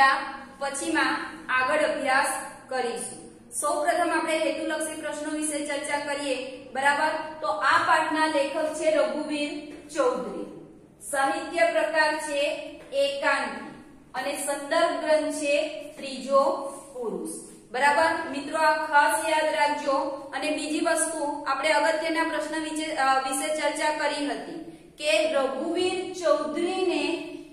જોયા પછીમાં આગળ અભ્યાસ કરીશું। સૌપ્રથમ આપણે હેતુલક્ષી પ્રશ્નો વિશે ચર્ચા કરીએ, બરાબર। તો આ પાઠના લેખક છે રઘુવીર ચૌધરી, સાહિત્ય પ્રકાર છે એકાંકી અને સંદર્ભ ગ્રંથ છે ત્રીજો પુરુષ, બરાબર। મિત્રો આ ખાસ યાદ રાખજો। અને બીજી વસ્તુ આપણે અગત્યના પ્રશ્ન વિશે ચર્ચા કરી હતી કે રઘુવીર ચૌધરીને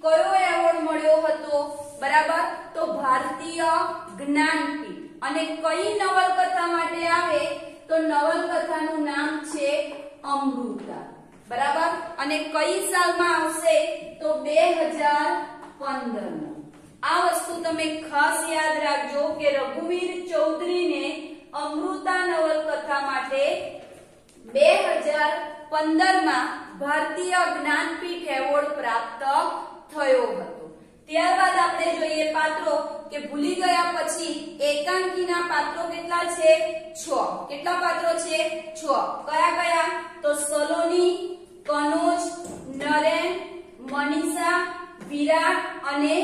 કયો એવોર્ડ મળ્યો હતો, બરાબર। તો ભારતીય જ્ઞાનપીઠ। અને કઈ નવલકથા માટે આવે તો નવલકથાનું નામ છે અમૃતા, બરાબર। અને કઈ સાલમાં આવશે તો 2015 માં। આ વસ્તુ તમે ખાસ યાદ રાખજો કે રઘુવીર ચૌધરીને અમૃતા નવલકથા માટે 2015 માં ભારતીય જ્ઞાનપીઠ એવોર્ડ પ્રાપ્ત થયો હતો। ત્યારબાદ આપણે જોઈએ પાત્રો કે ભૂલી ગયા પછી એકાંકીના પાત્રો કેટલા છે? 6। કેટલા પાત્રો છે? 6। કયા કયા? તો સલોની, કનોજ, નરેન, મનીષા, વિરાટ અને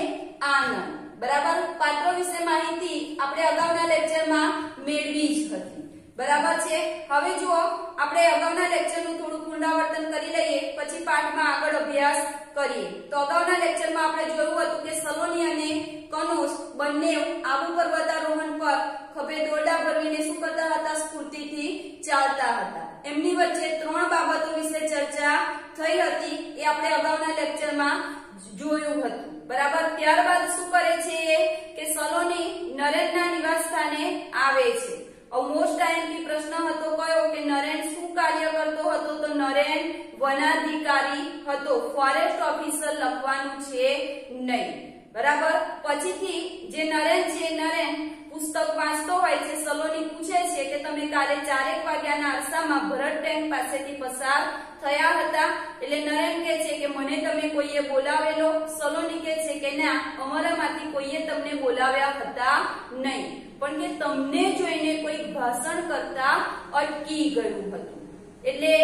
આનંદ, બરાબર। પાત્રો વિશે માહિતી આપણે અગાઉના લેક્ચરમાં મેળવી જ હતી, બરાબર છે। હવે જુઓ આપણે અગાઉના લેક્ચરનું થોડું પુનરાવર્તન કરી લઈએ પછી પાઠમાં આગળ અભ્યાસ કરીએ। તો અગાઉના લેક્ચરમાં આપણે જોયું હતું કે સલોની અને કનોજ બંને આબુ પર્વતારોહણ પર ખભે દોરડા ભરવીને શું કરતા હતા? સ્ફૂર્તિથી ચાલતા હતા। એમની વચ્ચે 3 બાબતો વિશે ચર્ચા થઈ હતી, એ આપણે અગાઉના લેક્ચરમાં જોયું હતું, બરાબર। ત્યારબાદ શું કરે છે કે સલોની નરેનના નિવાસ સ્થાને આવે છે। મોસ્ટ આઈએમપી પ્રશ્ન હતો કયો કે નરેન શું કાર્ય કરતો હતો? તો નરેન વનાધિકારી હતો, ફોરેસ્ટ ઓફિસર લખવાનું છે નહીં, બરાબર। પછીથી જે નરેન છે, નરેન પુસ્તક વાંચતો હોય છે, સલોની પૂછે છે કે તમે કાલે 4 વાગ્યાના અરસામાં ભરત ટેંક પાસેથી પસાર થયા હતા? એટલે નરેન કહે છે કે મને તમે કોઈએ બોલાવેલો? સલોની કહે છે કે ના, અમારામાંથી કોઈએ તમને બોલાવ્યા હતા નહીં, પણ કે તમને જોઈને કોઈ ભાષણ કરતા અટકી ગયું હતું। એટલે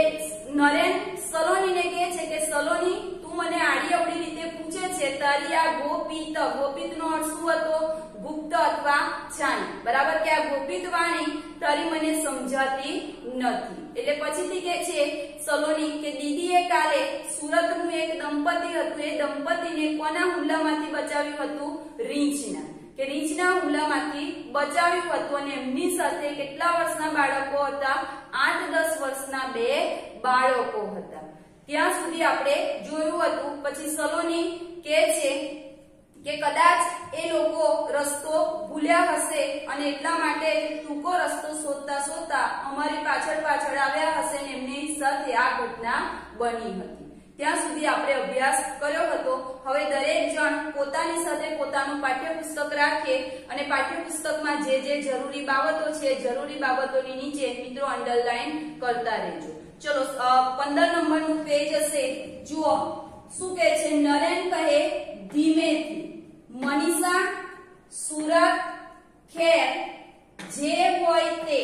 નરેન સલોનીને કહે છે કે સલોની તું મને આડી અવળી રીતે પૂછે છે, તારી આ ગોપિત, ગોપિતનો અર્થ શું હતો? ગુપ્ત અથવા છાની, બરાબર। કે આ ગોપિત વાણી તારી મને સમજાતી નથી। એટલે પછીથી કહે છે સલોની કે દીદીએ કાલે સુરતનું એક દંપતી હતું, એ દંપતીને કોના હુમલામાંથી બચાવ્યું હતું? રીંછના, કે રીંછના હુમલામાંથી બચાવ્યું હતું। અને એમની સાથે કેટલા વર્ષના બાળકો હતા? 8-10 વર્ષના 2 બાળકો હતા। ત્યાં સુધી આપણે જોયું હતું। પછી સલોની કહે છે કે કદાચ એ લોકો રસ્તો ભૂલ્યા હશે અને એટલા માટે ટૂંકો રસ્તો શોધતા શોધતા અમારી પાછળ આવ્યા હશે અને એમની સાથે આ ઘટના બની હતી। ત્યાં સુધી આપણે અભ્યાસ કર્યો હતો। હવે દરેક જણ પોતાની સાથે પોતાનું પાઠ્યપુસ્તક રાખે અને પાઠ્યપુસ્તકમાં જે જરૂરી બાબતો છે, જરૂરી બાબતોની નીચે મિત્રો અંડરલાઈન કરતા રહેજો। ચલો 15 નંબરનું પેજ હશે, જુઓ શું કહે છે? નરેન કહે ધીમેથી, મનીષા, સુરત, ખેર, જે હોય તે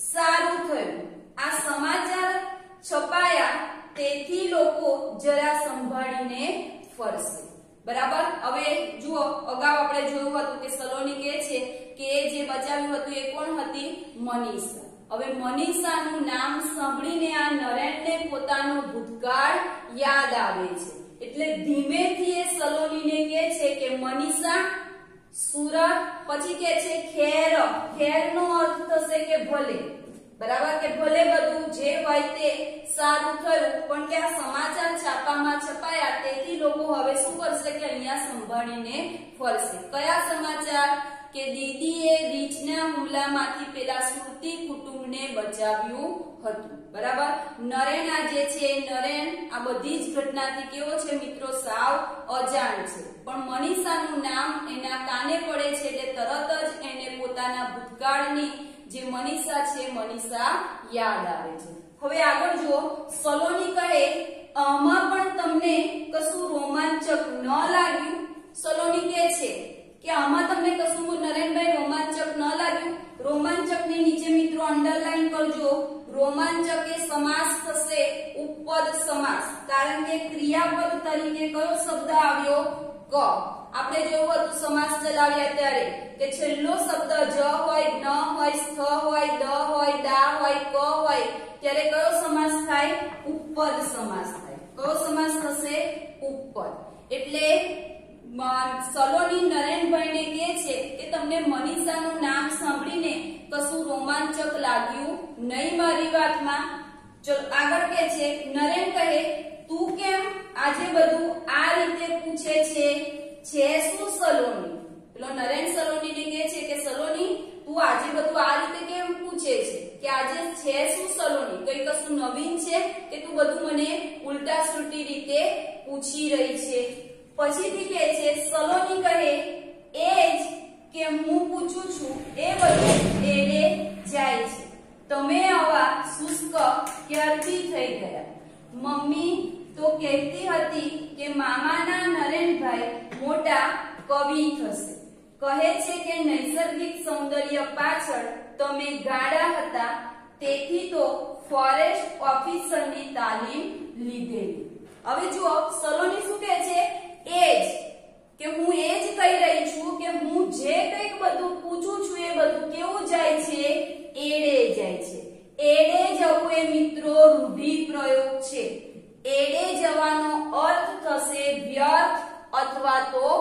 સારું થયું, આ સમાચાર છપાયા તેથી લોકો જરા સંભાળીને ફરશે, બરાબર। હવે જુઓ અગાઉ આપણે જોયું હતું કે સલોની કહે છે કે જે બચાવ્યું હતું એ કોણ હતી? મનીષા। હવે મનીષાનું નામ સાંભળીને આ નરેનને પોતાનો ભૂતકાળ યાદ આવે છે, એટલે ધીમેથી એ સલોનીને કહે છે કે મનીષા, સુરત, પછી કહે છે ખેર, ખેરનો અર્થ થશે કે ભલે, બરાબર। કે ભલે બધું જે હોય તે સારું થયું, પણ કે આ સમાચાર છાપામાં છપાયા તેથી લોકો હવે શું કરશે કે અહીંયા સંભાળીને ફરશે। કયા સમાચાર? કે દીદીએ રીંછના હુમલામાંથી પેલા સ્મૃતિ કુટુંબને બચાવ્યું હતું, બરાબર। નરેન આ જે છે, નરેન આ બધી જ ઘટનાથી કેવો છે મિત્રો? સાવ અજાણ છે, પણ મનીષાનું નામ એના કાને પડે છે એટલે તરત જ એને પોતાના ભૂતકાળની જે મનીષા છે, મનીષા યાદ આવે છે। હવે આગળ જુઓ, સલોની કહે આમાં પણ તમને કશું રોમાંચક ન લાગ્યું? સલોની કહે છે કે આમાં તમને કશું નરેનભાઈ રોમાંચક ન લાગ્યું? રોમાંચકની નીચે મિત્રો અંડરલાઈન કરજો, રોમાંચક એ સમાસ થશે ઉપપદ સમાસ, કારણ કે ક્રિયાપદ તરીકે કયો શબ્દ આવ્યો? ક. આપણે જોયું હતું સમાસ ચલાવ્યા ત્યારે કે છેલ્લો શબ્દ જ હોય, ન હોય, સ્થ હોય, દ હોય, દા હોય, ક હોય ત્યારે કયો સમાસ થાય? ઉપપદ સમાસ થાય. કયો સમાસ થશે? ઉપપદ. એટલે સલોની નરેનભાઈને કહે છે કે તમને મનીષાનું નામ સાંભળીને કશું રોમાંચક લાગ્યું નહીં મારી વાતમાં? ચલો આગળ કે છે નરેન કહે તું કેમ આજે બધું આ રીતે પૂછે છે? છે શું સલોની? પેલો નરેન સલોનીને કહે છે કે સલોની તું આજે બધું આ રીતે કેમ પૂછે છે? કે આજે છે શું સલોની? કઈ કશું નવીન છે કે તું બધું મને ઉલટા સુલટી રીતે પૂછી રહી છે? પછીથી કહે છે સલોની કહે એ જ કે હું પૂછું છું એ બધું એડે જાય છે. તમે આવા શુષ્ક ક્યારથી થઈ ગયા? મમ્મી તો કહેતી હતી કે મામાના નરેનભાઈ મોટા કવિ થશે. કહે છે કે નૈસર્ગિક સૌંદર્ય પાછળ તમે ગાડા હતા તેથી તો ફોરેસ્ટ ઓફિસરની તાલીમ લીધેલી. હવે જુઓ સલોની શું કહે છે? એજ કે હું એજ કહી રહી છું કે હું જે કંઈક બધું પૂછું છું એ બધું કેવું જાય છે? એડે જાય છે. એડે જવું એ મિત્રો રૂઢિપ્રયોગ છે. એડે જવાનો અર્થ થશે વ્યર્થ અથવા તો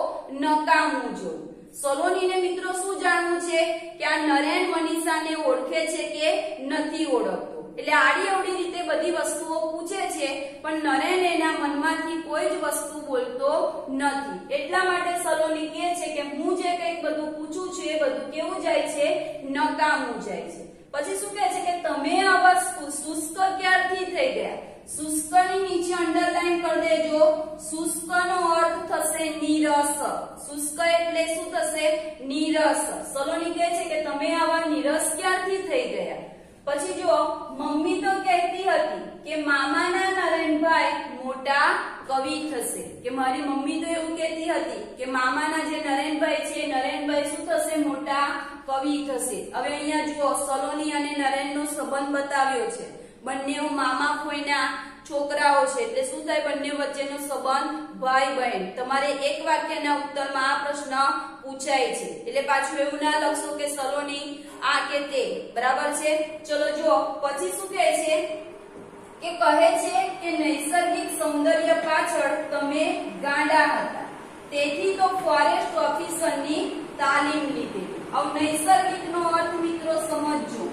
નકામું જવું. સલોનીને મિત્રો શું જાણવું છે કે આ નરેન મનીષાને ઓળખે છે કે નથી ઓળખતો. એટલે આડી અવડી રીતે બધી વસ્તુઓ પૂછે છે પણ નરેન એના મનમાંથી કોઈ જ વસ્તુ બોલતો નથી. એટલા માટે સલોની કહે છે કે હું જે કંઈક બધું પૂછું છું એ બધું કેવું જાય છે? નકામું જાય છે. પછી શું કહે છે કે તમે આવા શુષ્ક ક્યારથી થઈ ગયા? શુષ્કની નીચે અંડરલાઈન કરી દેજો. શુષ્કનો અર્થ થશે નીરસ. શુષ્ક એટલે શું થશે? નીરસ. સલોની કહે છે કે તમે આવા નીરસ ક્યારથી થઈ ગયા? પછી જો મમ્મી તો કહેતી હતી કે મામાના નરેનભાઈ મોટા કવિ થશે. કે મારી મમ્મી તો એવું કહેતી હતી કે મામાના જે નરેનભાઈ છે નરેનભાઈ શું થશે? મોટા કવિ થશે. હવે અહીંયા જુઓ સલોની અને નરેનનો સંબંધ બતાવ્યો છે. બંને મામા ફોઈના છોકરાઓ છે એટલે શું થાય? બંને વચ્ચેનો સંબંધ ભાઈ બહેન. તમારે એક વાક્યના ઉત્તરમાં આ પ્રશ્ન પૂછાય છે એટલે પાછું એવું ના લખશો કે સલોની આ કે તે. બરાબર છે? ચલો જો પછી શું કહે છે કે કહે છે કે નૈસર્ગિક સૌંદર્ય પાછળ તમે ગાંડા હતા તેથી તો ફોરેસ્ટ ઓફિસરની તાલીમ લીધી. હવે નૈસર્ગિકનો અર્થ મિત્રો સમજજો.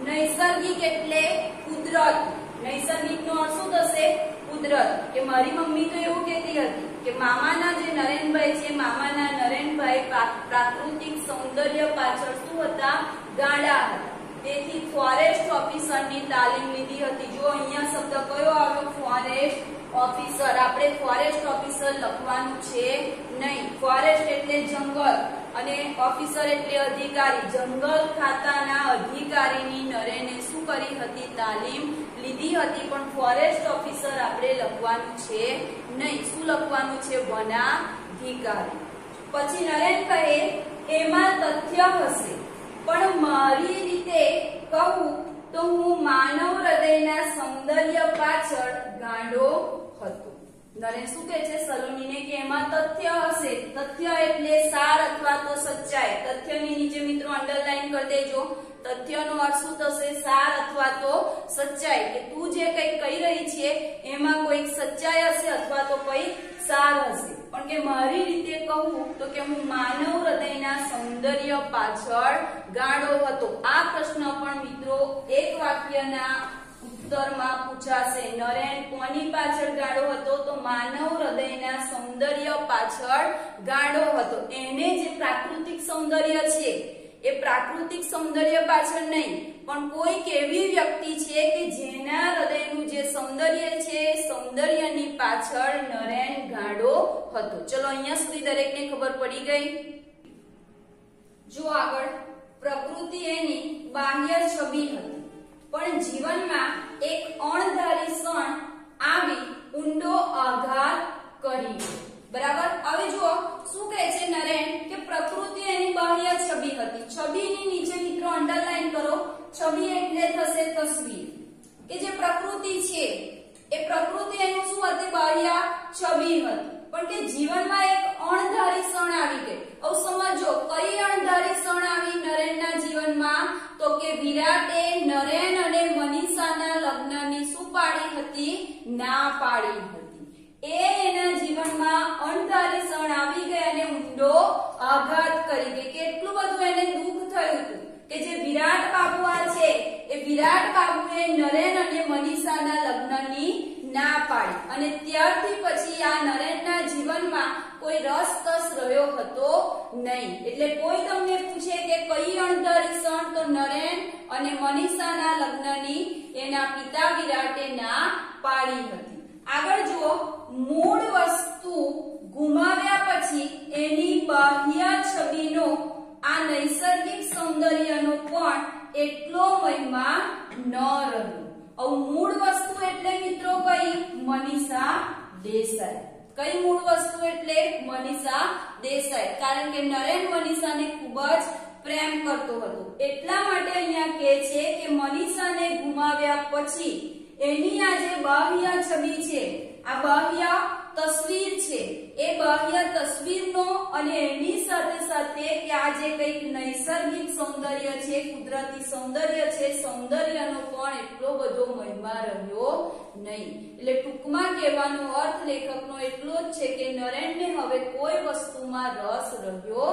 નૈસર્ગિક એટલે કુદરત. નૈસર્ગિકનો અર્થ શું થશે? કુદરત. કે મારી મમ્મી તો એવું કહેતી હતી કે મામાના જે નરેનભાઈ છે મામાના નરેનભાઈ પ્રાકૃતિક સૌંદર્ય પાછળ શું હતા? ગાંડા હતા. તેથી ફોરેસ્ટ ઓફિસરની તાલીમ લીધી હતી. જો અહીંયા શબ્દ કયો આવ્યો? Forest officer. આપણે ફોરેસ્ટ ઓફિસર લખવાનું છે નહીં. ફોરેસ્ટ એટલે જંગલ અને ઓફિસર એટલે અધિકારી. જંગલ ખાતાના અધિકારીની નરેને શું કરી હતી? તાલીમ લીધી હતી. પણ ફોરેસ્ટ ઓફિસર આપણે લખવાનું છે નહીં. શું લખવાનું છે? વનાધિકારી. પછી નરેન કહે એમાં તથ્ય હશે પણ મારી રીતે કહું તો હું માનવ હૃદયના સૌંદર્ય પાછળ ગાંડો હતો. નરેન શું કહે છે સલોનીને કે એમાં તથ્ય હશે. તથ્ય એટલે સાર અથવા તો સચ્ચાઈ. તથ્યની નીચે મિત્રો અંડરલાઈન કરી દેજો. તથ્યનો અર્થ શું થશે? સાર અથવા તો સચ્ચાઈ. કે તું જે કંઈ કહી રહી છે એમાં કોઈક સચ્ચાઈ હશે અથવા તો કોઈક સાર હશે. પણ કે મારી રીતે કહું તો કે હું માનવ હૃદયના સૌંદર્ય પાછળ ગાંડો હતો. આ પ્રશ્ન પણ મિત્રો એક વાક્યના ઉત્તરમાં પૂછાશે. નરેન કોની પાછળ ગાંડો હતો? તો માનવ હૃદયના સૌંદર્ય પાછળ ગાંડો હતો. એને જે પ્રાકૃતિક સૌંદર્ય છે એ પ્રાકૃતિક સૌંદર્ય પાછળ નહીં પણ કોઈક એવી વ્યક્તિ છે કે જેના હૃદયનું જે સૌંદર્ય છે સૌંદર્યની પાછળ નરેન ગાંડો હતો. ચલો અહીંયા સુધી દરેકને ખબર પડી ગઈ. જો આગળ પ્રકૃતિ એની બાહ્ય છબી હતી પણ જીવનમાં એક અણધારી ક્ષણ આવી ઊંડો આઘાત કરી. બરાબર? હવે જુઓ શું કહે છે નરેન કે પ્રકૃતિ એની બાહ્ય છબી હતી. છબીની નીચે મિત્રો અંડરલાઈન કરો. છબી એટલે થશે તસવીર. કે જે પ્રકૃતિ છે એ પ્રકૃતિ એનું શું હતી? બાહ્ય છબી હતી. પણ કે જીવનમાં એક અણધારી ક્ષણ આવી ગઈ. હવે સમજો કઈ અણધારી ક્ષણ આવી નરેનના જીવનમાં? તો કે વિરાટે નરેન અને મનીષાના લગ્નની શું પાડી હતી? ના પાડી હતી. એના જીવનમાં અણધારી ક્ષણ આવી ગઈ અને ઊંડો આઘાત કરી ગઈ. કેટલું બધું એને દુઃખ થયું હતું કે જે વિરાટ બાબુ છે એ વિરાટ બાબુએ નરેન અને મનીષાના લગ્નની ના પાડી અને ત્યારથી પછી આ નરેનના જીવનમાં કોઈ રસ રહ્યો હતો નહીં. એટલે કોઈ તમને પૂછે કે કઈ અણધારી ક્ષણ? તો નરેન અને મનીષાના લગ્નની એના પિતા વિરાટે ના પાડી હતી. આગળ જુઓ, મૂળ વસ્તુ ગુમાવ્યા પછી એની બાહ્ય છબીનો આ નૈસર્ગિક સૌંદર્યનો પણ એટલો મહિમા ન રહ્યો. મૂળ વસ્તુ એટલે મિત્રો કઈ? મનીષા દેસાઈ. કઈ મૂળ વસ્તુ એટલે? મનીષા દેસાઈ. કારણ કે નરેન મનીષાને ખૂબ જ પ્રેમ કરતો હતો. એટલા માટે અહીંયા કહે છે કે મનીષાને ગુમાવ્યા પછી એની આ જે બાહ્ય છબી છે, આ બાહ્ય તસવીર છે, એ બાહ્ય તસવીરનો અને એની સાથે સાથે કે આ જે કંઈક નૈસર્ગિક સૌંદર્ય છે, કુદરતી સૌંદર્ય છે, સૌંદર્યનો પણ એટલો બધો મહિમા રહ્યો નહીં. એટલે ટૂંકમાં કહેવાનો અર્થ લેખકનો એટલો જ છે કે નરેનને હવે કોઈ વસ્તુમાં રસ રહ્યો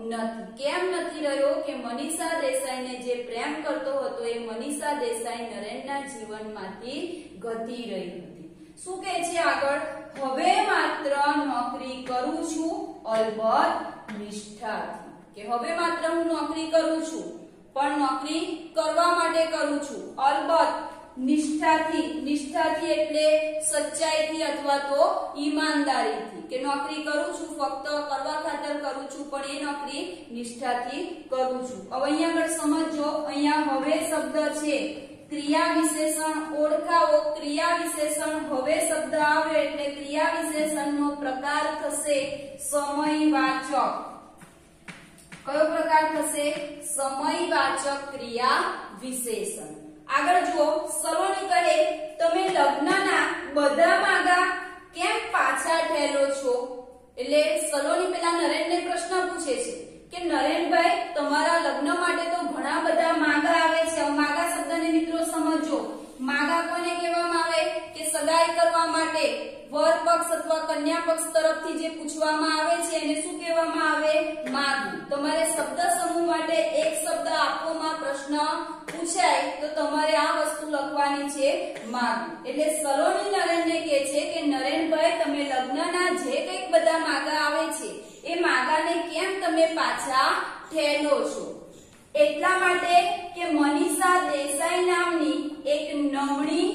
નથી. કેમ નથી રહ્યો? કે મનીષા દેસાઈને જે પ્રેમ કરતો હતો એ મનીષા દેસાઈ નરેનના જીવનમાંથી ઘટી રહી હતી. શું કહે છે આગળ? હવે માત્ર નોકરી કરું છું અલબત્ત નિષ્ઠાથી. કે હવે માત્ર હું નોકરી કરું છું પણ નોકરી કરવા માટે કરું છું અલબત્ત નિષ્ઠાથી. નિષ્ઠાથી એટલે સચ્ચાઈથી અથવા તો ઈમાનદારીથી. કે નોકરી કરું છું ફક્ત કરવા ખાતર કરું છું પણ એ નોકરી નિષ્ઠાથી કરું છું. હવે અહીંયા આગળ સમજો, અહીંયા હવે શબ્દ છે, ક્રિયા વિશેષણ ઓળખાવો. ક્રિયા વિશેષણ હવે શબ્દ આવે એટલે ક્રિયા વિશેષણનો પ્રકાર થશે સમયવાચક. કયો પ્રકાર થશે? સમયવાચક ક્રિયા વિશેષણ. આગળ જુઓ, સલોની કહે તમે લગ્નના બધા માગા કેમ પાછા ઠેલો છો? એટલે સલોની પેલા નરેનને પ્રશ્ન પૂછે છે કે નરેનભાઈ તમારા લગ્ન માટે તો ઘણા બધા માગા આવે છે. માગા શબ્દને મિત્રો સમજો. માગા કોને કહેવામાં આવે? કે સગાઈ કરવા માટે વર પક્ષ અથવા કન્યા પક્ષ તરફથી જે પૂછવામાં આવે છે એને શું કહેવામાં આવે? માગું. તમારે શબ્દ સમૂહ માટે એક શબ્દ આપવામાં પ્રશ્ન પૂછાય તો તમારે આ વસ્તુ લખવાની છે, માગું. એટલે સલોની નરેનને કહે છે કે નરેનભાઈ તમે લગ્નના જે કંઈક બધા માગા આવે છે એ માગાને કેમ તમે પાછા ઠેલો છો? એટલા માટે કે મનીષા દેસાઈ નામની એક નમણી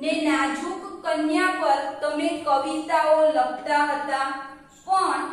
ને નાજુક કન્યા પર તમે કવિતાઓ લખતા હતા પણ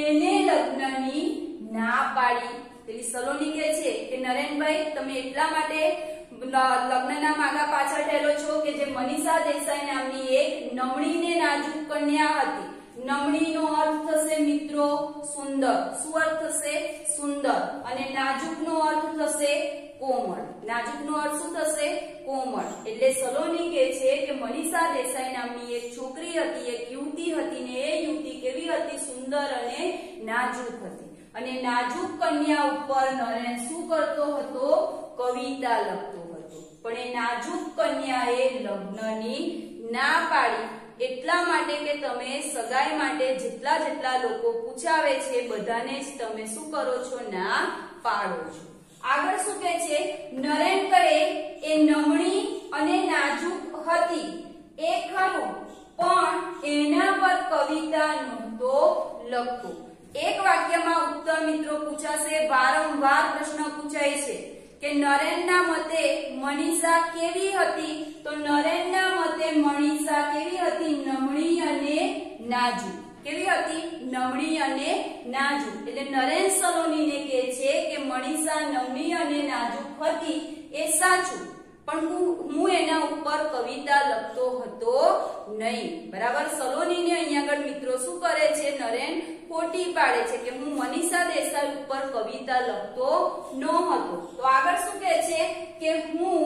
એને લગ્નની ના પાડી. પેલી સલોની કહે છે કે નરેનભાઈ તમે એટલા માટે લગ્નના માગા પાછા ઠેલો છો કે જે મનીષા દેસાઈ નામની એક નમણી ને નાજુક કન્યા હતી. નમણીનો અર્થ થશે મિત્રો સુંદર. શું અર્થ થશે? સુંદર. અને નાજુકનો અર્થ થશે કોમળ. નાજુકનો અર્થ શું થશે? કોમળ. એટલે સલોની કહે છે કે મનીષા દેસાઈ નામની એક છોકરી હતી, એક યુવતી હતી ને એ યુવતી કેવી હતી? સુંદર અને નાજુક હતી. અને નાજુક કન્યા ઉપર નરેન શું કરતો હતો? કવિતા લખતો હતો. પણ એ નાજુક કન્યાએ લગ્નની ના પાડી. એટલા માટે કે તમે સગાઈ માટે જેટલા લોકો પૂછાવે છે બધાને જ તમે શું કરો છો? ના પાડો છો. આગળ શું કહે છે? નરેન કહે એ નમણી અને નાજુક હતી એ ખરું પણ એના પર કવિતા નહોતો લખતો. એક વાક્યમાં ઉત્તર મિત્રો પૂછાશે. વારંવાર પ્રશ્ન પૂછાય છે કે નરેનના મતે મનીષા કેવી હતી? તો નરેનના મતે મનીષા કેવી હતી? નમણી અને નાજુક. કેવી હતી? નમણી અને નાજુક. એટલે નરેન સલોનીને કહે છે કે મનીષા નમણી અને નાજુક હતી એ સાચું પણ હું એના ઉપર કવિતા લખતો હતો નહીં. બરાબર. સલોનીને અહીંયા આગળ મિત્રો શું કરે છે? નરેન ખોટી પાડે છે કે હું મનીષા દેસાઈ ઉપર કવિતા લખતો ન હતો. તો આગળ શું કહે છે કે હું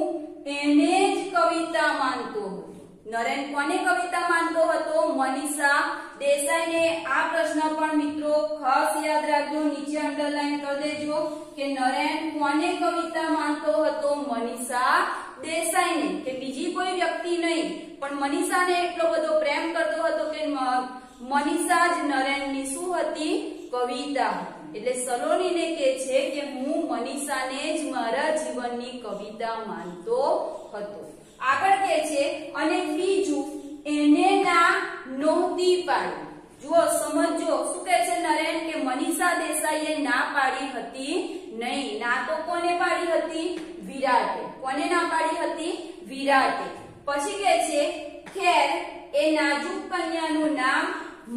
એને જ કવિતા માનતો હતો. નરેન કોને કવિતા માનતો હતો? મનીષા દેસાઈને. આ પ્રશ્ન પણ મિત્રો ખાસ યાદ રાખજો, નીચે અંડરલાઈન કરી દેજો કે નરેન કોને કવિતા માનતો હતો? મનીષા દેસાઈને, કે બીજી કોઈ વ્યક્તિ નહીં પણ મનીષાને એટલો બધો પ્રેમ કરતો હતો કે મનીષા જ નરેનની શું હતી? કવિતા હતી. એટલે સલોનીને કહે છે કે હું મનીષાને જ મારા જીવનની કવિતા માનતો હતો. આગળ કહે છે અને બીજું એને ના નહોતી પાડી. જુઓ સમજો શું કહે છે નરેન કે મનીષા દેસાઈએ ના પાડી હતી નહીં. ના તો કોને પાડી હતી? વિરાટે. કોને ના પાડી હતી? વિરાટે. પછી કહે છે ખેર એ નાજુક કન્યાનું નામ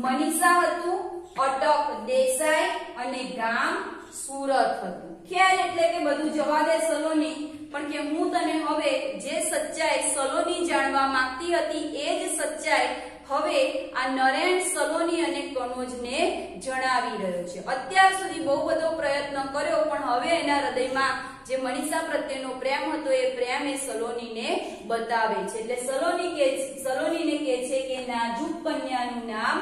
મનીષા હતું, અટક દેસાઈ અને ગામ સુરત હતું. ખેર એટલે કે બધું જવા દે સલોની, પણ કે હું તને હવે જે સચ્ચાઈ સલોની જાણવા માંગતી હતી એ જ સચ્ચાઈ હવે આ નરેન, સલોની અને કનોજને જણાવી રહ્યો છે. અત્યાર સુધી બહુ બધો પ્રયત્ન કર્યો પણ હવે એના હૃદયમાં જે મનીષા પ્રત્યેનો પ્રેમ હતો એ પ્રેમ એ સલોનીને બતાવે છે. એટલે સલોનીને કહે છે કે નાજુક કન્યાનું નામ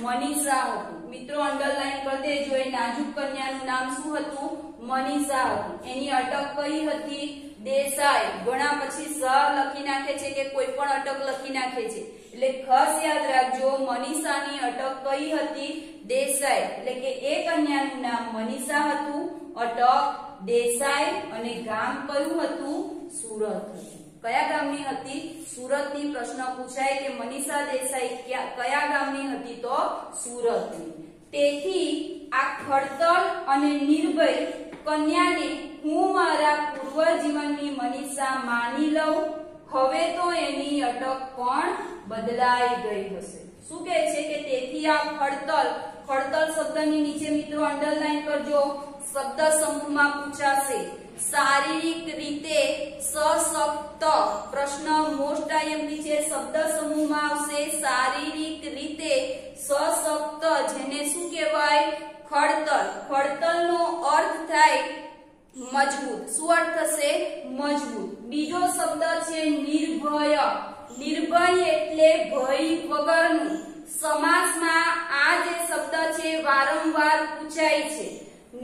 મનીષા હતું. મિત્રો અંડરલાઈન કરી દેજો, એ નાજુક કન્યાનું નામ શું હતું? મનીષા હતું. એની અટક કઈ હતી? દેસાઈ. ઘણા પછી સ લખી નાખે છે કે કોઈ પણ અટક લખી નાખે છે, એટલે ખાસ યાદ રાખજો મનીષાની અટક કઈ હતી? દેસાઈ. એટલે કે એ કન્યાનું નામ મનીષા હતું, અટક દેસાઈ અને ગામ કયું હતું? સુરત હતું. કયા ગામની હતી? સુરતની. પ્રશ્ન પૂછાય કે મનીષા દેસાઈ કયા ગામની હતી? તો સુરતની. તેથી આ ખડતલ અને નિર્ભય કન્યાને હું મારા પૂર્વ જીવનની મનીષા માની લઉં. હવે તો એની અટક પણ બદલાઈ ગઈ હશે. શું કહે છે કે તેથી આ ખડતલ, ખડતલ શબ્દની નીચે મિત્રો અંડરલાઈન કરજો, શબ્દ સમૂહમાં પૂછાશે. શારીરિક રીતે સશક્ત. પ્રશ્ન મોસ્ટ આઈએમપી છે. શબ્દ સમૂહમાં આવશે શારીરિક રીતે સશક્ત, જેને શું કહેવાય? ખડતલ. ખડતલનો અર્થ થાય મજબૂત. શું અર્થ થશે? મજબૂત. બીજો શબ્દ છે નિર્ભય. નિર્ભય એટલે ભય વગરનું. સમાસમાં આ જે શબ્દ છે વારંવાર પૂછાય છે.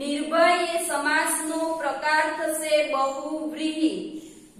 નિર્ભય એ સમાસનો પ્રકાર થશે બહુવ્રીહી.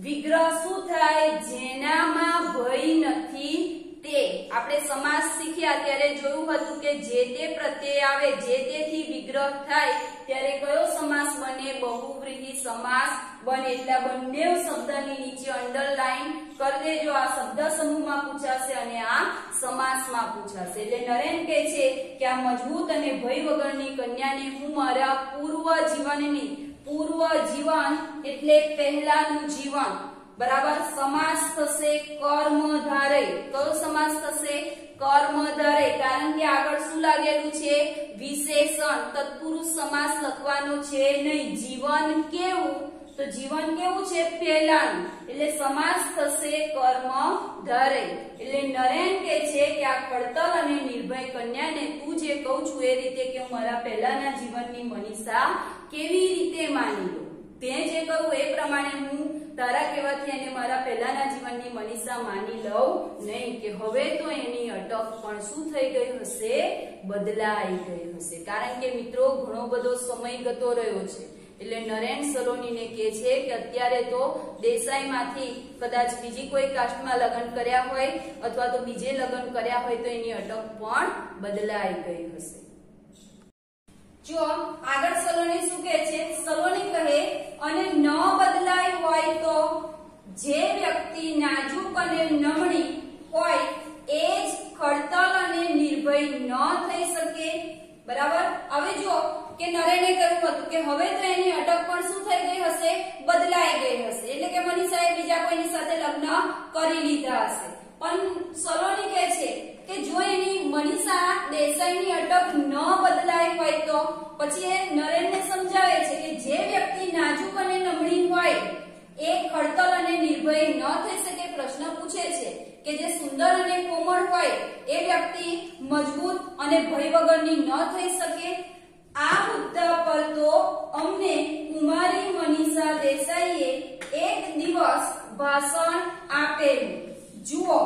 વિગ્રહ શું થાય? જેનામાં ભય નથી તે. આપણે સમાસ શીખ્યા ત્યારે જોયું હતું કે જે તે પ્રત્યય આવે, જે તેથી વિગ્રહ થાય ત્યારે કયો સમાસ બને? બહુવ્રીહી સમાસ બને. એટલે બંને શબ્દની નીચે અંડરલાઈન કરી દેજો. આ શબ્દ સમૂહમાં પૂછાશે અને આ સમાસમાં પૂછાશે. એટલે નરેન કહે છે કે આ મજબૂત અને ભય વગરની કન્યાને હું મારા પૂર્વ જીવનની, પૂર્વ જીવન એટલે પહેલાનું જીવન, બરાબર. સમાસ થશે કર્મધારય. કયો સમાસ થશે? કર્મધારય. કારણ કે આગળ શું લાગેલું છે? વિશેષણ. તત્પુરુષ સમાસ લખવાનો છે નહીં. જીવન કેવું? તો જીવન કેવું છે? પહેલાનું. એટલે સમાસ થશે કર્મધારય. એટલે નરેન કહે છે કે આ ખડતલ અને નિર્ભય કન્યાને તું જે કહું છું એ રીતે કે હું મારા પહેલાના જીવનની મનીષા કેવી રીતે માની લઉં? તે જે કહું એ પ્રમાણે હું તારા કહેવાથી એને મારા પહેલાના જીવનની મનીષા માની લઉં નહીં. કે હવે તો એની અટક પણ શું થઈ ગઈ હશે? બદલાઈ ગઈ હશે. કારણ કે મિત્રો ઘણો બધો સમય ગતો રહ્યો છે. એટલે નરેન સલોનીને કહે છે કે અત્યારે તો દેસાઈમાંથી કદાચ બીજી કોઈ કાસ્ટમાં લગ્ન કર્યા હોય અથવા તો બીજે લગ્ન કર્યા હોય તો એની અટક પણ બદલાઈ ગઈ હશે. જો આગળ સલોની શું કહે છે? સલોની કહે અને ન બદલાઈ હોય તો જે વ્યક્તિ નાજુક અને નમણી હોય એ જ ખડતલ અને નિર્ભય ન થઈ શકે, બરાબર. હવે જો કે નરેને કહ્યું હતું કે હવે તો એની અટક પણ શું થઈ ગઈ હશે? બદલાઈ ગઈ હશે. એટલે કે મનીષાએ બીજા કોઈની સાથે લગ્ન કરી લીધા હશે. પણ સલોની કહે છે કે જો એની મનીષા દેસાઈની અટક ન બદલાય હોય તો પછી એ નરેનને સમજાવે છે કે જે વ્યક્તિ નાજુક અને નમણી હોય એ ખડતલ અને નિર્ભય ન થઈ શકે. પ્રશ્ન પૂછે છે કે જે સુંદર અને કોમળ હોય એ વ્યક્તિ મજબૂત અને ભય વગરની ન થઈ શકે. આ મુદ્દા પર તો અમને કુમારી મનીષા દેસાઈએ એક દિવસ ભાષણ આપેલું. જુઓ,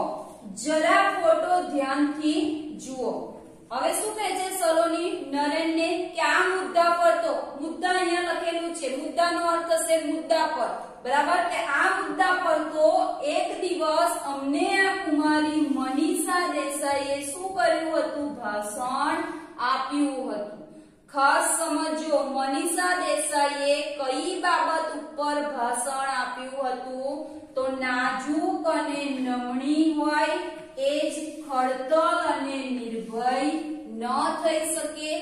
મુદ્દાનો અર્થ થશે મુદ્દા પર, બરાબર. કે આ મુદ્દા પર તો એક દિવસ અમને આ કુમારી મનીષા દેસાઈએ શું કર્યું હતું? ભાષણ આપ્યું હતું. ખાસ સમજો, મનીષા દેસાઈએ કઈ બાબત ઉપર ભાષણ આપ્યું હતું? તો નાજુક અને નમણી હોય એ જ ખડતલ અને નિર્ભય ન થઈ શકે.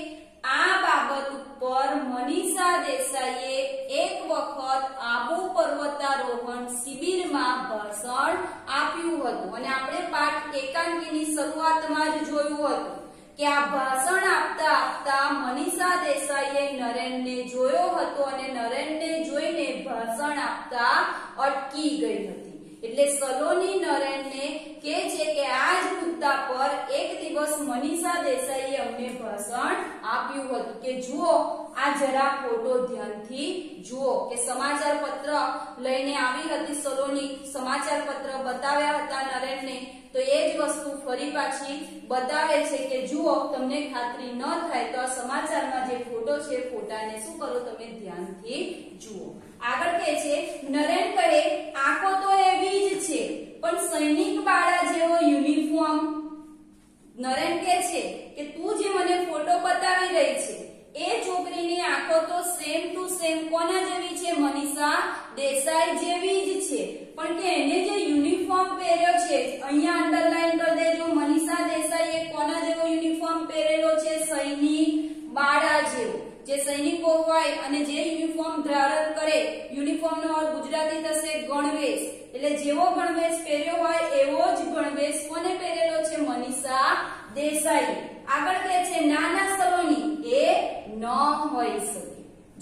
આ બાબત ઉપર મનીષા દેસાઈએ એક વખત આબુ પર્વતારોહણ શિબિરમાં ભાષણ આપ્યું હતું અને આપણે પાઠ એકાંકીની શરૂઆતમાં જ જોયું હતું કે આ ભાષણ આપતા આપતા મનીષા દેસાઈએ નરેનને જોયો હતો અને નરેનને જોઈને ભાષણ આપતા અટકી ગઈ હતી. એટલે સલોની નરેનને કહે છે કે આ જ મુદ્દા પર એક દિવસ મનીષા દેસાઈએ અમને ભાષણ આપ્યું હતું. કે જુઓ, આ જરા ફોટો ધ્યાનથી જુઓ કે સમાચાર પત્ર લઈને આવી હતી સલોની, સમાચાર પત્ર બતાવ્યા હતા નરેનને, તો એ જ વસ્તુ ફરી પાછી બતાવે છે કે જુઓ, તમને ખાતરી ન થાય તો આ સમાચારમાં જે ફોટો છે ફોટાને શું કરો તમે ધ્યાનથી જુઓ. આગળ કહે છે, નરેન કહે આંખો તો એવી જ છે પણ સૈનિક બાળા જેવો યુનિફોર્મ. નરેન કહે છે કે તું જે મને ફોટો બતાવી રહી છે એ છોકરીની આંખો તો સેમ ટુ સેમ કોના જેવી છે? મનીષા દેસાઈ જેવી જ છે, પણ કે એને જે યુનિફોર્મ પહેર્યો છે, અહીંયા અંડરલાઈન કરી દેજો, મનીષા દેસાઈએ કોના જેવો યુનિફોર્મ પહેરેલો છે? સૈનિક બાળા જેવો. જે સૈનિકો હોય અને જે યુનિફોર્મ ધારણ કરે, યુનિફોર્મ નો ગુજરાતી થશે ગણવેશ, એટલે જેવો ગણવેશ પહેર્યો હોય એવો જ ગણવેશ કોને પહેરેલો છે? મનીષા દેસાઈ. આગળ કહે છે નાના સલોની એ ન હોઈ શકે.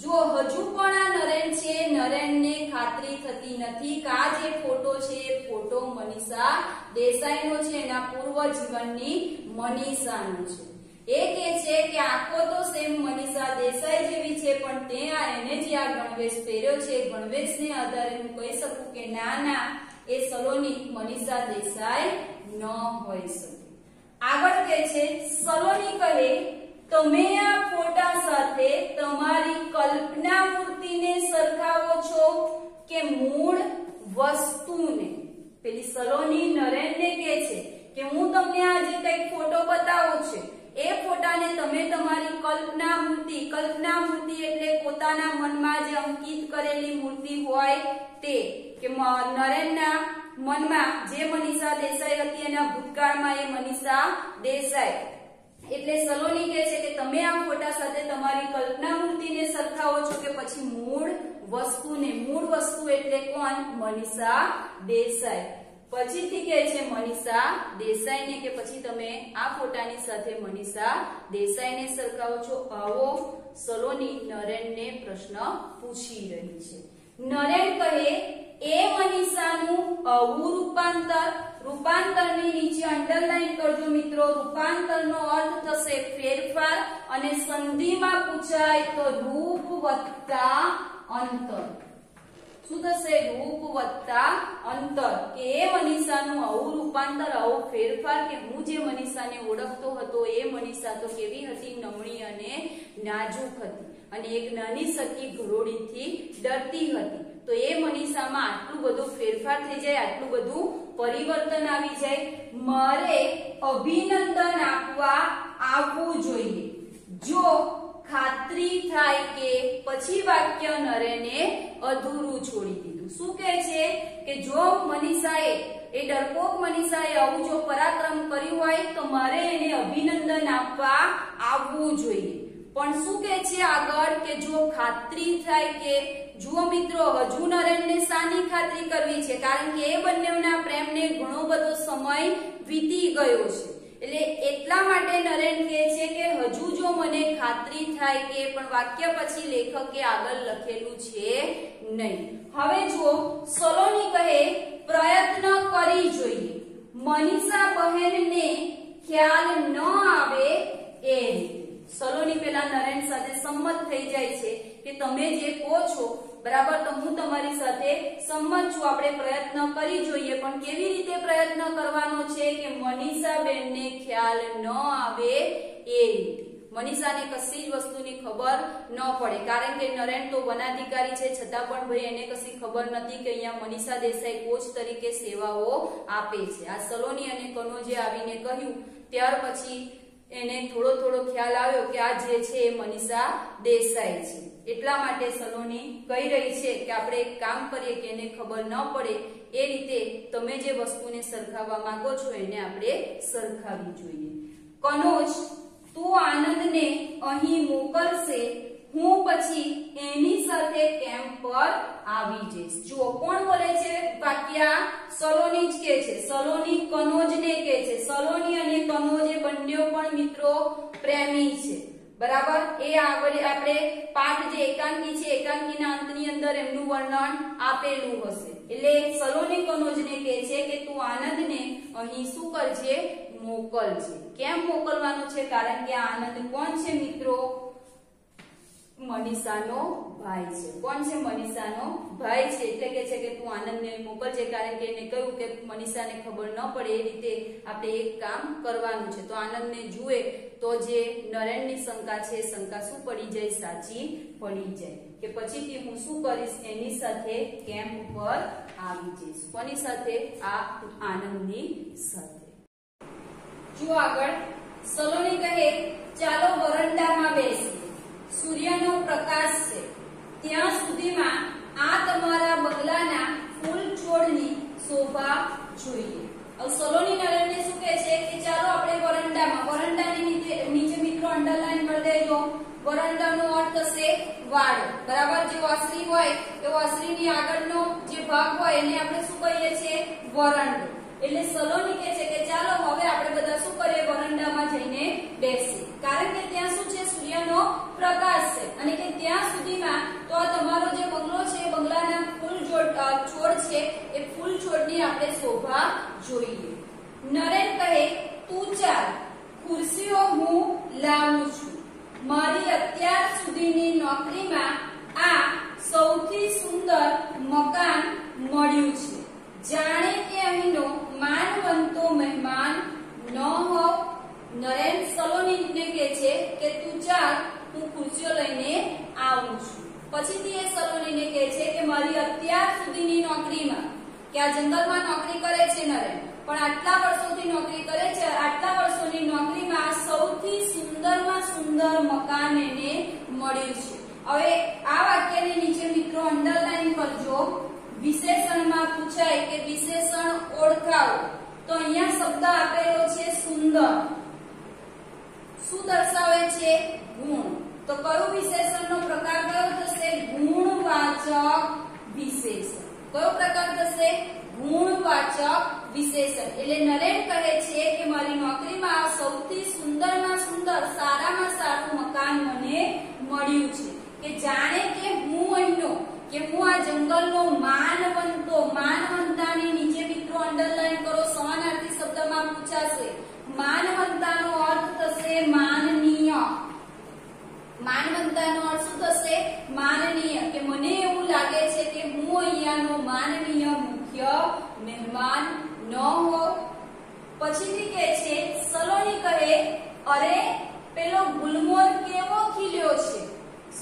જો હજુ પણ આ નરેન છે, નરેનને ખાતરી થતી નથી કે આ જે ફોટો છે એ ફોટો મનીષા દેસાઈનો છે, એના પૂર્વ જીવનની મનીષાનો છે. એ કહે છે કે આંખો તો સેમ મનીષા દેસાઈ જેવી છે, પણ તે એને જે આ ગણવેશ પહેર્યો છે ગણવેશને આધારે હું કહી શકું કે ના ના, એ સલોની મનીષા દેસાઈ ન હોઈ શકે. આગળ કહે છે, સલોની કહે તમે આ ફોટા સાથે તમારી કલ્પના મૂર્તિને સરખાવો છો કે મૂળ વસ્તુને? પેલી સલોની નરેનને કહે છે કે હું તમને આ જે કઈક ફોટો બતાવું છું એ ફોટાને તમે તમારી કલ્પના મૂર્તિ એટલે પોતાના મનમાં જે અંકિત કરેલી મૂર્તિ હોય તે, કે નરેનના મનમાં જે મનીષા દેસાઈ હતી એના ભૂતકાળમાં એ મનીષા દેસાઈ, એટલે સલોની કહે છે કે તમે આ ફોટા સાથે તમારી કલ્પના મૂર્તિને સરખાવો છો કે પછી મૂળ વસ્તુને? મૂળ વસ્તુ એટલે કોણ? મનીષા દેસાઈ. પછીથી કહે છે મનીષા દેસાઈને કે પછી તમે આ ફોટાની સાથે મનીષા દેસાઈને સરખાવો છો. આવો સલોની નરેનને પ્રશ્ન પૂછી રહી છે. નરેન કહે એ મનીષાનું આવું રૂપાંતરની નીચે અંડરલાઈન કરજો મિત્રો. રૂપાંતરનો અર્થ થશે ફેરફાર અને સંધિમાં પૂછાય તો રૂપ વત્તા અંતર. શું થશે? રૂપ વત્તા અંતર. કે એ મનીષાનું આવું રૂપાંતર, આવો ફેરફાર, કે હું જે મનીષાને ઓળખતો હતો એ મનીષા તો કેવી હતી? નમણી અને નાજુક હતી અને એક નાની સકી ઘરોડીથી ડરતી હતી. તો એ મનીષામાં આટલું બધું ફેરફાર થઈ જાય, આટલું બધું પરિવર્તન આવી જાય, મારે અભિનંદન આપવા આવવું જોઈએ જો ખાતરી થાય કે. પછી વાક્ય નરેને અધૂરું છોડી દીધું. શું કહે છે કે જો મનીષાએ, એ ડરપોક મનીષાએ આવું જો પરાક્રમ કર્યું હોય તો મારે એને અભિનંદન આપવા આવવું જોઈએ. પણ શું કહે છે આગળ કે જો ખાતરી થાય કે, જુઓ મિત્રો હજુ નરેનને શાની ખાતરી કરવી છે? કારણ કે એ બંનેના પ્રેમને ઘણો બધો સમય વીતી ગયો છે, એટલે એટલા માટે નરેન કહે છે કે હજુ જો મને ખાતરી થાય કે, પણ વાક્ય પછી લેખકે આગળ લખેલું છે નહીં. હવે જો સલોની કહે પ્રયત્ન કરી જોઈએ, મનીષા બહેનને ખ્યાલ ન આવે એ રીતે. સલોની પેલા નરેન સાથે સંમત થઈ જાય છે કે તમે જે કહો છો બરાબર, તો હું તમારી સાથે સંમત છું, આપણે પ્રયત્ન કરી જોઈએ. પણ કેવી રીતે પ્રયત્ન કરવાનો છે? કે મનીષા બેનને ખ્યાલ ન આવે એ રીતે. મનીષાને કશી જ વસ્તુની ખબર ન પડે, કારણ કે નરેન તો વનાધિકારી છે, છતાં પણ ભાઈ એને કશી ખબર નથી કે અહીંયા મનીષા દેસાઈ કોચ તરીકે સેવાઓ આપે છે. આ સલોની અને કનોજે આવીને કહ્યું ત્યાર પછી એને થોડો ખ્યાલ આવ્યો કે આ જે છે એ મનીષા દેસાઈ છે. એટલા માટે સલોની કહી રહી છે કે આપણે એક કામ કરીએ કે એને ખબર ન પડે એ રીતે તમે જે વસ્તુને સરખાવવા માંગો છો એને આપણે સરખાવવી જોઈએ. કનોજ, તું આનંદને અહીં મોકલશે, હું પછી એની સાથે કેમ્પ પર આવી જઈશ. જો કોણ બોલે છે વાક્ય? સલોની જ કે છે. સલોની કનોજને કે છે. સલોની અને કનોજ એ બંને પણ મિત્રો પ્રેમી છે, બરાબર. એ આગળ આપણે પાઠ જે એકાંકી છે, એકાંકીના અંતની અંદર એમનું વર્ણન આપેલું હશે. એટલે સલોની કનોજને કહે છે કે તું આનંદને અહીં શું કરજે? મોકલજે. કેમ મોકલવાનું છે? કારણ કે આનંદ કોણ છે મિત્રો? મનીષાનો ભાઈ છે. કોણ છે? મનીષાનો ભાઈ છે. એટલે કે છે કે તું આનંદને મોકલજે, કારણ કે એને કહ્યું કે મનીષાને ખબર ન પડે એ રીતે આપણે એક કામ કરવાનું છે. તો આનંદને જુએ તો જે નરેનની શંકા છે શંકા શું પડી જાય? સાચી પડી જાય કે પછીથી હું શું કરીશ? એની સાથે કેમ્પ પર આવી જઈશ. કોની સાથે? આ આનંદની સાથે. જો આગળ સલોની કહે ચાલો વરંડામાં બેસીએ, સૂર્યનો પ્રકાશ છે, ત્યાં સુધીમાં આ તમારા બંગલાના ફૂલ છોડની શોભા જોઈએ. હવે સલોની નરેનને શું કહે છે કે ચાલો આપણે વરંડામાં. વરંડાની નીચે મિત્રો અંડરલાઈન કરી દેજો. વરંડાનો અર્થ થશે વાડો, બરાબર. જે ઓસરી હોય એ ઓસરીની આગળનો જે ભાગ હોય એને આપણે શું કહીએ છીએ? વરંડો. એટલે સલોની કહે છે કે ચાલો હવે આપણે બધા શું કરીએ? વરંડામાં જઈને બેસીએ, કારણ કે ત્યાં શું છે? સૂર્યનો પ્રકાશ છે અને કે ત્યાં સુધીમાં તો આ તમારો જે બંગલો છે બંગલાના ફૂલ છોડ છે એ ફૂલ છોડની આપણે શોભા જોઈએ. નરેન કહે તું ચાલ, ખુરશીઓ હું લાવું છું. મારી અત્યાર સુધીની નોકરીમાં આ સૌથી સુંદર મકાન મળ્યું છે. જાણે કે અહીંનો માનવંતો મહેમાન ન હો. નરેન સલોનીને કહે છે કે તું ચાલ, હું ખુરશીઓ લઈને આવું છું. પછીથી એ સલોનીને કહે છે કે મારી અત્યાર સુધીની નોકરીમાં, કે આ જંગલમાં નોકરી કરે છે નરેન, પણ આટલા વર્ષોથી નોકરી કરે છે, આટલા વર્ષોની નોકરીમાં સૌથી સુંદરમાં સુંદર મકાન એને મળ્યું છે. હવે આ વાક્યની નીચે મિત્રો અંડરલાઈન કરજો. વિશેષણમાં પૂછાય કે વિશેષણ ઓળખાવો, તો અહીંયા શબ્દ આપેલો છે સુંદર. શું દર્શાવે છે? ગુણ. તો કયું વિશેષણનો પ્રકાર કયો થશે? ગુણવાચક વિશેષણ. કયો પ્રકાર થશે? ગુણવાચક વિશેષણ. એટલે નરેન કહે છે કે મારી નોકરીમાં સૌથી સુંદરમાં સુંદર, સારામાં સારું મકાન મને મળ્યું છે. કે જાણે કે હું અહીંનો, કે હું આ જંગલનો માનવંતો. માનવંતાની નીચે મિત્રો અંડરલાઈન કરો. સમાનાર્થી શબ્દમાં પૂછાશે. માનવંતાનો અર્થ થશે માનનીય. માનવંતાનો અર્થ શું થશે? માનનીય. કે મને એવું લાગે છે કે હું અહીંયાનો માનનીય મુખ્ય મહેમાન ન હો. પછીથી કહે છે સલોની કહે અરે પેલો ગુલમોહર કેવો ખીલ્યો છે.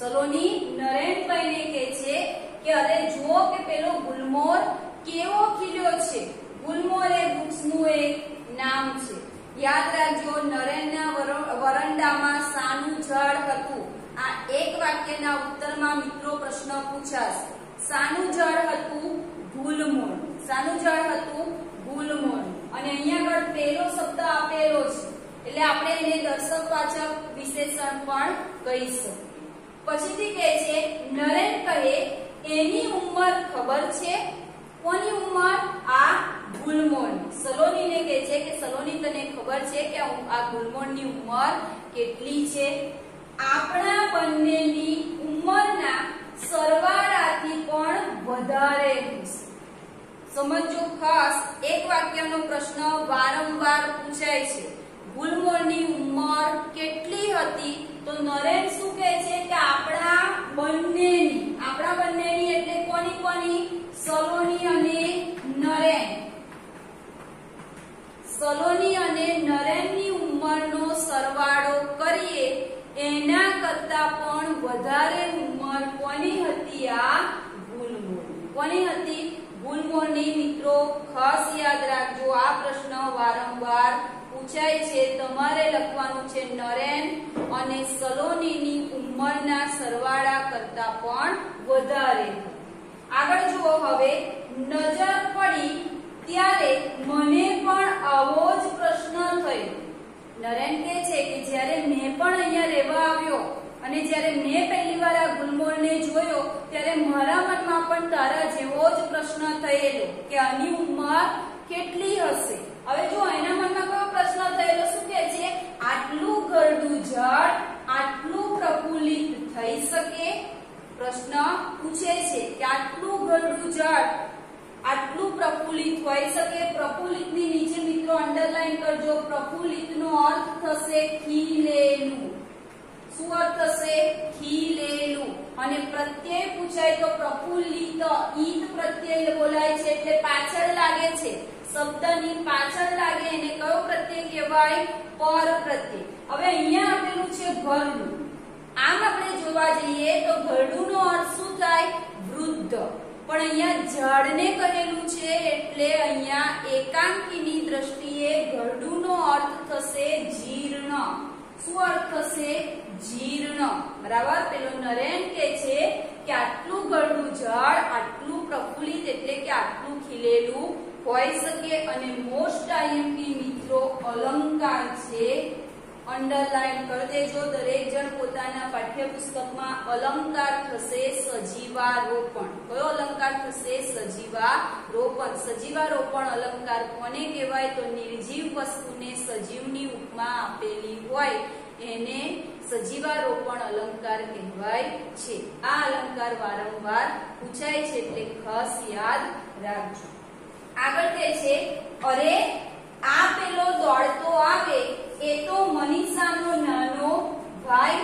સલોની નરેનભાઈને કહે છે કે અરે જુઓ કે પેલો ગુલમોહર કેવો ખીલ્યો છે. ગુલમોહર એ વૃક્ષનું એક નામ છે. યાદ રાખજો, નરેનના વરંડામાં શાનું ઝાડ હતું? આ એક વાક્યના ઉત્તરમાં મિત્રો પ્રશ્ન પૂછાશે. શાનું ઝાડ હતું? ગુલમોહર. શાનું ઝાડ હતું? ગુલમોહર. અને અહીંયા આગળ પેલો શબ્દ આપેલો છે એટલે આપણે એને દર્શકવાચક વિશેષણ પણ કહી શકીએ. પછીથી કહે છે નરેન કહે એની ઉંમર ખબર છે? કોની ઉંમર? આ ગુલમોહરની. સલોનીને કહે છે કે સલોની તને ખબર છે કે આ ગુલમોહરની ઉંમર કેટલી છે? આપણા બંનેની ઉંમરના સરવાળાથી પણ વધારે હશે. સમજો ખાસ, એક વાક્યનો પ્રશ્ન વારંવાર પૂછાય છે. ગુલમોહરની ઉંમર કેટલી હતી? તો નરેન શું કહે છે કે આપણા બંનેની. આપણા બંનેની એટલે કોની કોની? સલોની અને નરેન. સલોની અને નરેનની ઉંમરનો સરવાળો કરીએ એના કરતા પણ વધારે ઉંમર કોની હતી? આ ગુલમોહરની. કોની હતી? ગુલમોહરની. મિત્રો ખાસ યાદ રાખજો, આ પ્રશ્ન વારંવાર પૂછાય છે. તમારે લખવાનું છે નરેન અને સલોનીની ઉંમરના સરવાળા કરતા પણ વધારે. આગળ જુઓ, હવે નજર પડી ત્યારે મને પણ આવો જ પ્રશ્ન થયો. નરેન કહે છે કે જ્યારે મેં પણ અહીંયા રહેવા આવ્યો અને જ્યારે મેં પહેલી વાર આ ગુલમોહરને જોયો ત્યારે મારા મનમાં પણ તારા જેવો જ પ્રશ્ન થયેલો કે આની ઉંમર કેટલી હશે. હવે જો એના મનમાં કયો પ્રશ્ન થયેલો? શું કહે છે? આટલું ઘરડું ઝાડ આટલું પ્રફુલ્લિત થઈ શકે? પ્રશ્ન પૂછે છે કે આટલું ઘરડું ઝાડ આટલું પ્રફુલ્લિત હોઈ શકે? પ્રફુલ્લિતની નીચે મિત્રો અંડરલાઈન કરજો. પ્રફુલ્લિતનો અર્થ થશે ખીલેલું. શું અર્થ થશે? ખીલેલું. અને પ્રત્યય પૂછાય તો પ્રફુલ્લિત ઈત પ્રત્યય બોલાય છે એટલે પાછળ લાગે છે. શબ્દની પાછળ લાગે એને કયો પ્રત્યય કહેવાય? પર પ્રત્યય. હવે અહીંયા આપેલું છે ઘરડું. આમ આપણે જોવા જઈએ તો ઘરડુંનો અર્થ શું થાય? વૃદ્ધ. પણ અહીંયા ઝાડને કહેલું છે એટલે અહીંયા એકાંકીની દ્રષ્ટિએ ઘરડુંનો અર્થ થશે જીર્ણ. શું અર્થ થશે? જીર્ણ. બરાબર. પેલો નરેન કહે છે કે આટલું ઘરડું ઝાડ આટલું પ્રફુલ્લિત એટલે કે આટલું ખીલેલું હોઈ શકે. અને મોસ્ટ આઈએમપી મિત્રો અલંકાર છે. અંડરલાઈન કરી દેજો. દરેક જણ પોતાના પાઠ્યપુસ્તકમાં અલંકાર થશે સજીવારોપણ. કયો અલંકાર થશે? સજીવારોપણ. સજીવારોપણ અલંકાર કોને કહેવાય? તો નિર્જીવ વસ્તુને સજીવની ઉપમા આપેલી હોય એને સજીવારોપણ અલંકાર કહેવાય છે. આ અલંકાર વારંવાર પૂછાય છે એટલે ખાસ યાદ રાખજો. આગળ કહે છે અરે આ પેલો દોડતો આવે એ તો મનીષાનો નાનો ભાઈ.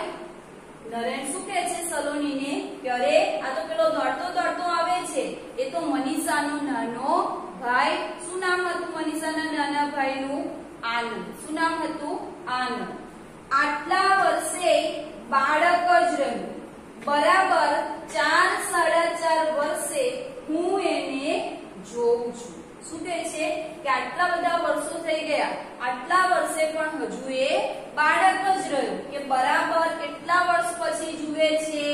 નરેન શું કહે છે સલોનીને કે અરે આ તો પેલો દોડતો દોડતો આવે છે એ તો મનીષાનો નાનો ભાઈ. શું નામ હતું મનીષાના નાના ભાઈનું? આનંદ. શું નામ હતું? આનંદ. આટલા વર્ષે બાળક જ રહ્યું. બરાબર 4-4.5 વર્ષે હું એને જોઉં છું. શું કહે છે કે આટલા બધા વર્ષો થઈ ગયા, આટલા વર્ષે પણ હજુ એ બાળક જ રહ્યો. કે બરાબર કેટલા વર્ષ પછી જુએ છે?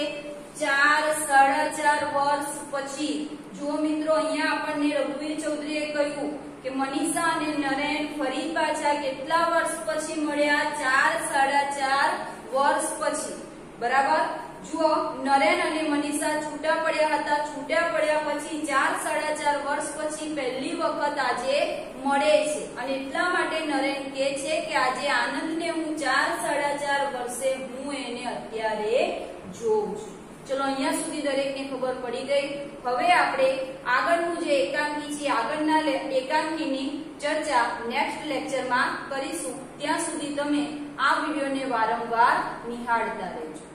4-4.5 વર્ષ પછી. જો મિત્રો અહીંયા આપણને રઘુવીર ચૌધરીએ કહ્યું કે મનીષા અને નરેન ફરી પાછા કેટલા વર્ષ પછી મળ્યા? 4-4.5 વર્ષ પછી. બરાબર. જુઓ, નરેન અને મનીષા છૂટા પડ્યા હતા. છૂટા પડ્યા પછી 4-4.5 વર્ષ પછી પહેલી વખત આજે મળે છે. અને એટલા માટે નરેન કહે છે કે આજે આનંદને હું 4-4.5 વર્ષે હું એને અત્યારે જોઉં છું. ચલો અહીંયા સુધી દરેકને ખબર પડી ગઈ. હવે આપણે આગળનું જે એકાંકી છે આગળના એકાંકીની ચર્ચા નેક્સ્ટ લેક્ચરમાં કરીશું. ત્યાં સુધી તમે આ વિડીયોને વારંવાર નિહાળતા રહેજો.